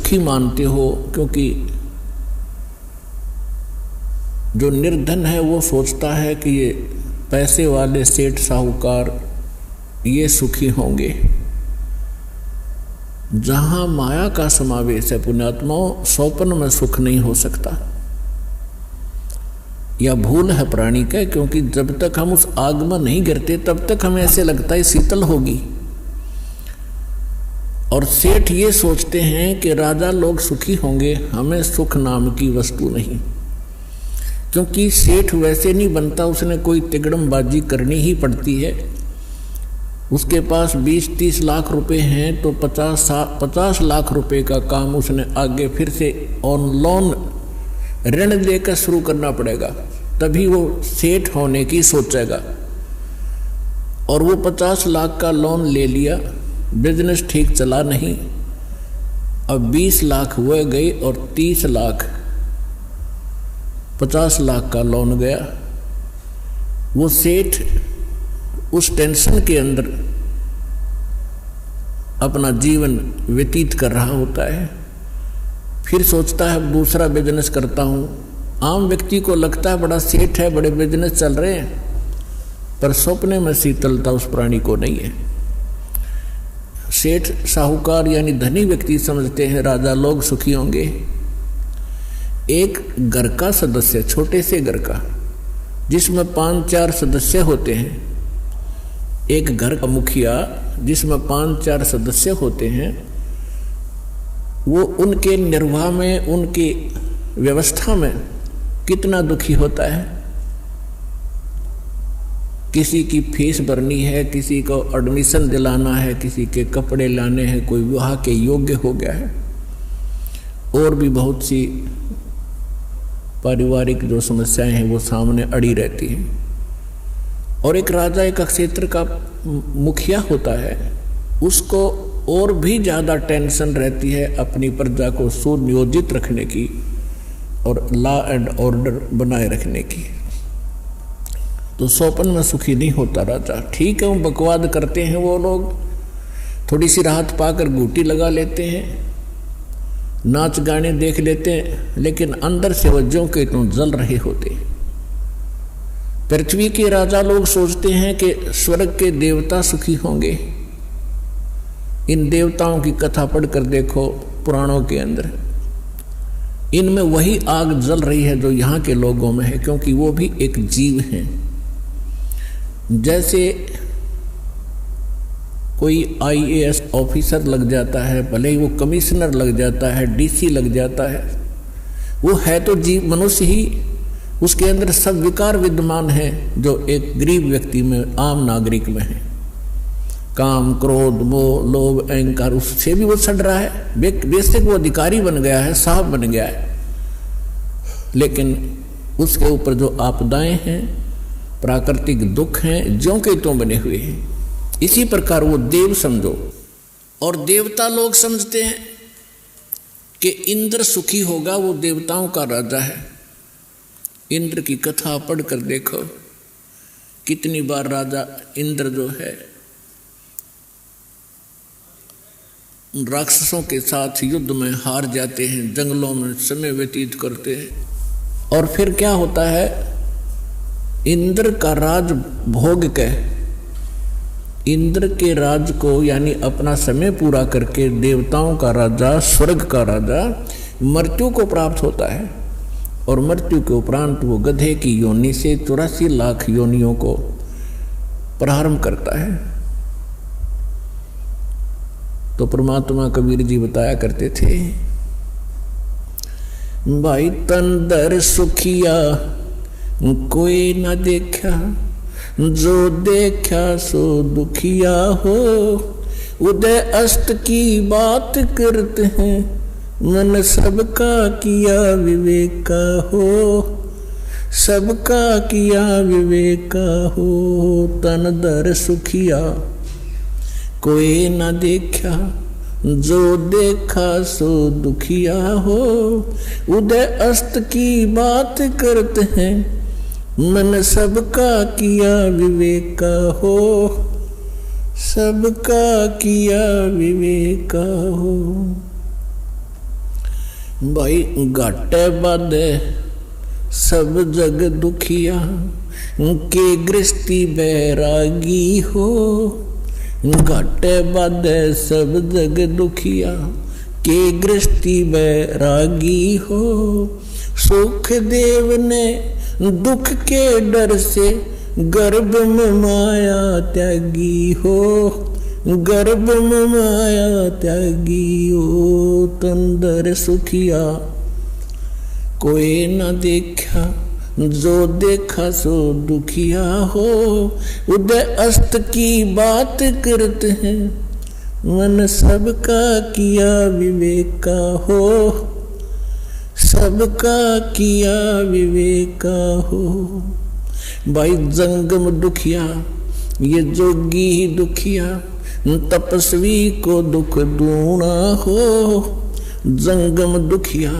सुखी मानते हो, क्योंकि जो निर्धन है वो सोचता है कि ये पैसे वाले सेठ साहूकार ये सुखी होंगे। जहां माया का समावेश है पुण्यात्माओं, स्वप्न में सुख नहीं हो सकता। यह भूल है प्राणी का, क्योंकि जब तक हम उस आग में नहीं गिरते तब तक हमें ऐसे लगता है शीतल होगी। और सेठ ये सोचते हैं कि राजा लोग सुखी होंगे, हमें सुख नाम की वस्तु नहीं। क्योंकि सेठ वैसे नहीं बनता, उसने कोई तिगड़मबाजी करनी ही पड़ती है। उसके पास 20-30 लाख रुपए हैं तो 50 लाख रुपए का काम उसने आगे फिर से ऑन लोन ऋण लेकर शुरू करना पड़ेगा, तभी वो सेठ होने की सोचेगा। और वो 50 लाख का लोन ले लिया, बिजनेस ठीक चला नहीं, अब 20 लाख हुए गए और 30 लाख 50 लाख का लोन गया। वो सेठ उस टेंशन के अंदर अपना जीवन व्यतीत कर रहा होता है। फिर सोचता है दूसरा बिजनेस करता हूँ। आम व्यक्ति को लगता है बड़ा सेठ है, बड़े बिजनेस चल रहे हैं, पर सपने में शीतलता उस प्राणी को नहीं है। सेठ साहूकार यानी धनी व्यक्ति समझते हैं राजा लोग सुखी होंगे। एक घर का सदस्य, छोटे से घर का जिसमें 5-4 सदस्य होते हैं, एक घर का मुखिया जिसमें 5-4 सदस्य होते हैं, वो उनके निर्वाह में, उनकी व्यवस्था में कितना दुखी होता है। किसी की फीस भरनी है, किसी को एडमिशन दिलाना है, किसी के कपड़े लाने हैं, कोई विवाह के योग्य हो गया है, और भी बहुत सी पारिवारिक जो समस्याएं हैं वो सामने अड़ी रहती हैं। और एक राजा एक क्षेत्र का मुखिया होता है, उसको और भी ज़्यादा टेंशन रहती है अपनी प्रजा को सुनियोजित रखने की और लॉ एंड ऑर्डर बनाए रखने की। तो स्वप्न में सुखी नहीं होता राजा। ठीक है, वो बकवाद करते हैं, वो लोग थोड़ी सी राहत पाकर घूटी लगा लेते हैं, नाच गाने देख लेते हैं, लेकिन अंदर से वज्जों के तो जल रहे होते हैं। पृथ्वी के राजा लोग सोचते हैं कि स्वर्ग के देवता सुखी होंगे। इन देवताओं की कथा पढ़कर देखो पुराणों के अंदर, इनमें वही आग जल रही है जो यहाँ के लोगों में है, क्योंकि वो भी एक जीव हैं। जैसे कोई IAS ऑफिसर लग जाता है, भले ही वो कमिश्नर लग जाता है, DC लग जाता है, वो है तो जीव, मनुष्य ही, उसके अंदर सब विकार विद्यमान हैं जो एक गरीब व्यक्ति में, आम नागरिक में है। काम, क्रोध, मोह, लोभ, अहंकार, उससे भी वो सड़ रहा है। बेशक वो अधिकारी बन गया है, साहब बन गया है, लेकिन उसके ऊपर जो आपदाएं हैं, प्राकृतिक दुख हैं, ज्यों के त्यों बने हुए हैं। इसी प्रकार वो देव समझो। और देवता लोग समझते हैं कि इंद्र सुखी होगा, वो देवताओं का राजा है। इंद्र की कथा पढ़कर देखो, कितनी बार राजा इंद्र जो है राक्षसों के साथ युद्ध में हार जाते हैं, जंगलों में समय व्यतीत करते हैं। और फिर क्या होता है, इंद्र का राज भोग के, इंद्र के राज को यानी अपना समय पूरा करके देवताओं का राजा, स्वर्ग का राजा मृत्यु को प्राप्त होता है। और मृत्यु के उपरांत वो गधे की योनि से 84 लाख योनियों को प्रारंभ करता है। तो परमात्मा कबीर जी बताया करते थे, भाई तंदर सुखिया कोई न देखा, जो देखा सो दुखिया हो। उदय अस्त की बात करते हैं, मन सबका किया विवेका हो, सबका किया विवेका हो। तन दर सुखिया कोई न देखा, जो देखा सो दुखिया हो। उदय अस्त की बात करते हैं, मन सबका किया विवेका हो, सबका किया विवेका हो। भाई घाटे बाधे सब जग दुखिया, के गृहस्थी बैरागी हो। घाटे बाधे सब जग दुखिया, के गृहस्थी बैरागी हो। सुख देव ने दुख के डर से, गर्भ में माया त्यागी हो। गर्भ में माया त्यागी हो। तंदर सुखिया कोई न देखा, जो देखा सो दुखिया हो। उदय अस्त की बात करते हैं, मन सबका किया विवेका हो। सबका किया विवेका हो। भाई जंगम दुखिया, ये जोगी ही दुखिया, तपस्वी को दुख दूना हो। जंगम दुखिया,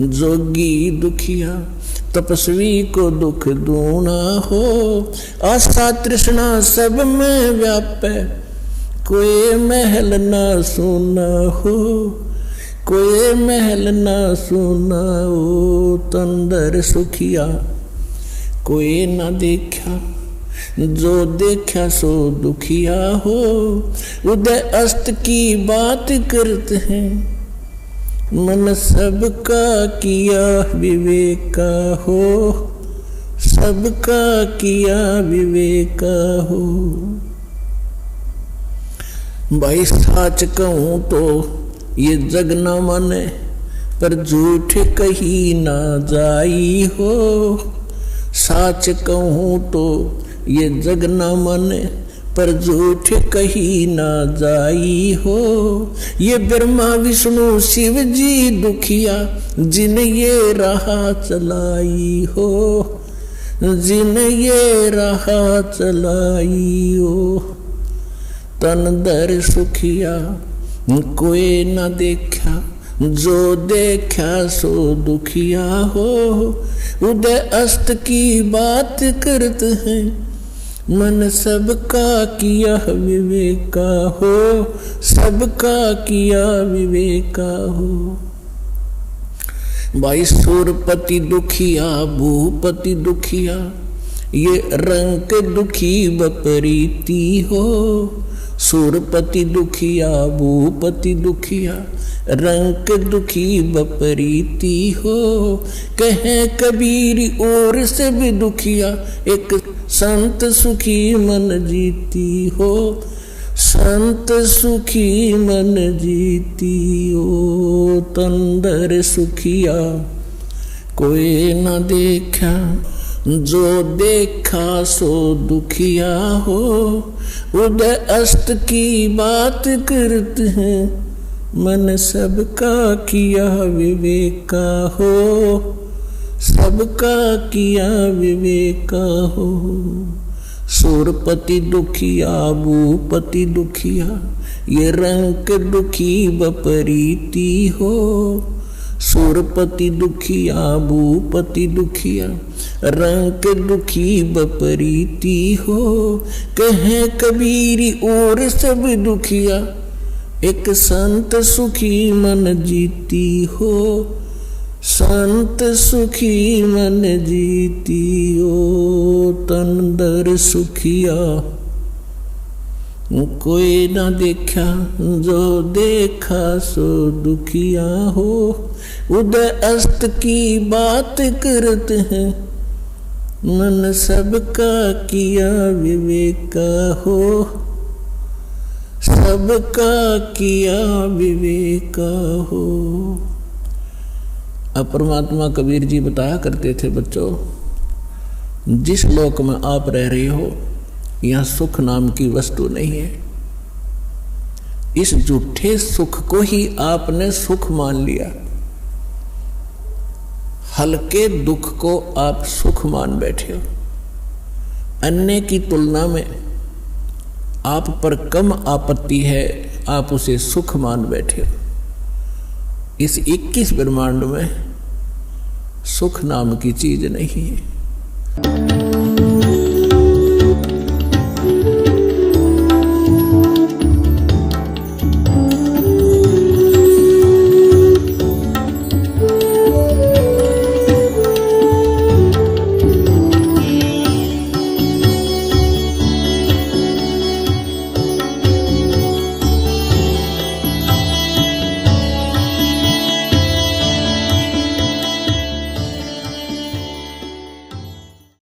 जोगी दुखिया, तपस्वी को दुख दूना हो। आशा तृष्णा सब में व्यापे, कोई महल ना सुना हो। कोई महल ना सुना हो। तंदर सुखिया कोई ना देखा, जो देखा सो दुखिया हो। उदय अस्त की बात करते हैं, मन सबका किया विवेका हो। सबका किया विवेका हो। भाई सच कहूं तो ये जग न माने, पर झूठ कही ना जाई हो। सच कहूं तो ये जग न माने, पर झूठ कही ना जाई हो। ये ब्रह्मा विष्णु शिव जी दुखिया, जिन ये राह चलाई हो। जिन ये राह चलाई हो। तन दर सुखिया कोई न देखा, जो देखा सो दुखिया हो। उदय अस्त की बात करते हैं, मन सबका किया विवेका हो। सबका किया विवेका हो। भाई सुरपति दुखिया, भूपति दुखिया, ये रंग दुखी बपरीती हो। सुरपति दुखिया, भूपति दुखिया, रंग दुखी बपरीती हो। कहे कबीर और से भी दुखिया, एक संत सुखी मन जीती हो। संत सुखी मन जीती हो। तंदर सुखिया कोई न देखा, जो देखा सो दुखिया हो। उदय अस्त की बात करते हैं, मन सबका किया विवेका हो। सबका किया विवेका हो। सुरपति दुखिया, भूपति दुखिया, ये रंग दुखी बपरीती हो। सुरपति दुखिया, भूपति दुखिया, रंग दुखी बपरीती हो। कहे कबीरी और सब दुखिया, एक संत सुखी मन जीती हो। संत सुखी मन जीती हो। तंदर सुखिया कोई ना देखा, जो देखा सो दुखिया हो। उदय अस्त की बात करते हैं, मन सबका किया विवेका हो। सबका किया विवेका हो। अब परमात्मा कबीर जी बताया करते थे, बच्चों जिस लोक में आप रह रहे हो, यहाँ सुख नाम की वस्तु नहीं है। इस झूठे सुख को ही आपने सुख मान लिया। हल्के दुख को आप सुख मान बैठे हो। अन्य की तुलना में आप पर कम आपत्ति है, आप उसे सुख मान बैठे हो। इस 21 ब्रह्मांड में सुख नाम की चीज नहीं है।